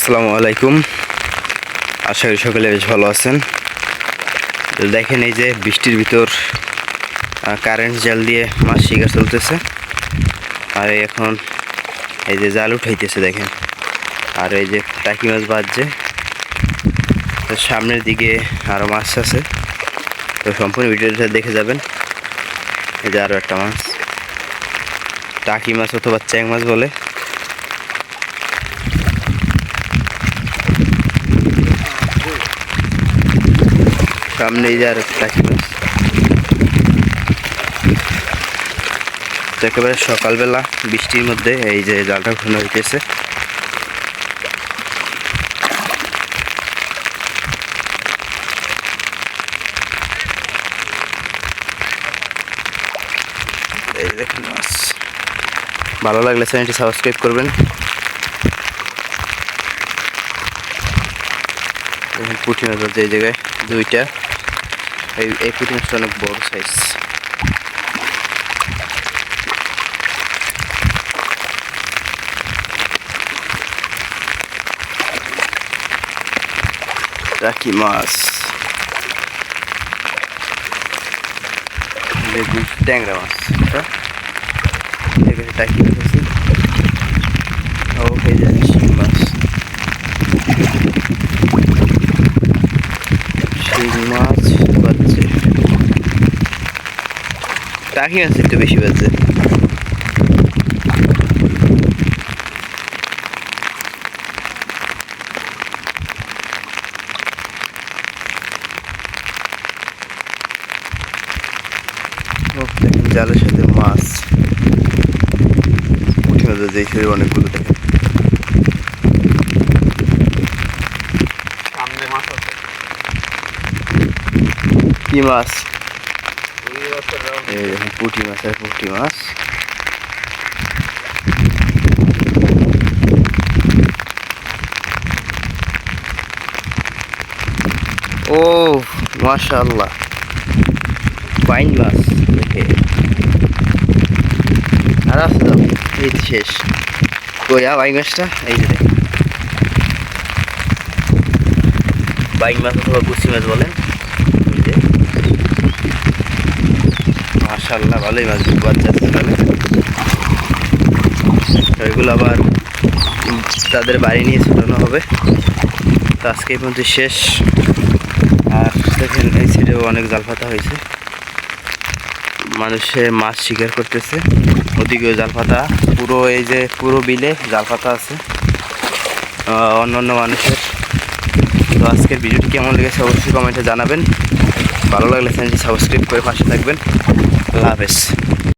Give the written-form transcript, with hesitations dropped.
আসসালামু আলাইকুম। আশা করি সকলে বেশ ভালো আছেন। তো দেখেন, এই যে বৃষ্টির ভিতর কারেন্ট জাল দিয়ে মাছ শিকার চলতেছে। আর এখন এই যে জাল উঠাইতেছে দেখেন, আর এই যে টাকি মাছ বাজছে। তো সামনের দিকে আরও মাছ আছে, তো সম্পূর্ণ ভিডিওটা দেখে যাবেন। এই যে আরও একটা মাছ, টাকি মাছ অথবা চ্যাং মাছ বলে। সামনে এই যে আর টাকি মাছ। তো একেবারে সকালবেলা বৃষ্টির মধ্যে এই যে জালটা উঠানো হইতেছে। এই দেখুন মাছ। ভালো লাগলে চ্যানেলটি সাবস্ক্রাইব করবেন। দেখুন পুঁটি মাছ আছে এই জায়গায় দুইটা। এই পুঁটি মাছটা অনেক বড় সাইজ। টাকি মাছ, ট্যাংরা মাছ, টাকি মাছ আছে। ওকে, শিং মাছ, শিং মাছ বাজছে। টাকি মাছ একটু বেশি বাজছে। দেখেন জালের সাথে মাছ, পুঁটি মাছ আছে এই অনেকগুলো। দেখেন কি মাছ? এই দেখেন পুঁটি মাছ আর পুঁটি মাছ। ও মাশাআল্লাহ, বাইন মাছ। দেখে আর আছে তো, এই শেষ। কইয়া বাইন মাছটা এই যে দেখেন, বাইন মাছ অথবা গুছি মাছ বলেন। এই যে মাশাআল্লাহ, ভালোই মাছ বাচ্চা আছে। তাহলে ওইগুলো আবার তাদের বাড়ি নিয়ে ছোটানো হবে। তো আজকে এই পর্যন্ত শেষ। আর দেখেন এই সাইডেও অনেক জাল পাতা হয়েছে, মানুষে মাছ শিকার করতেছে। ওদিকেও জাল পাতা, পুরো এই যে পুরো বিলে জাল পাতা আছে অন্য মানুষের। তো আজকের ভিডিওটি কেমন লেগেছে অবশ্যই কমেন্টে জানাবেন। ভালো লাগলে চ্যানেলটি সাবস্ক্রাইব করে পাশে থাকবেন। আল্লাহ হাফেজ।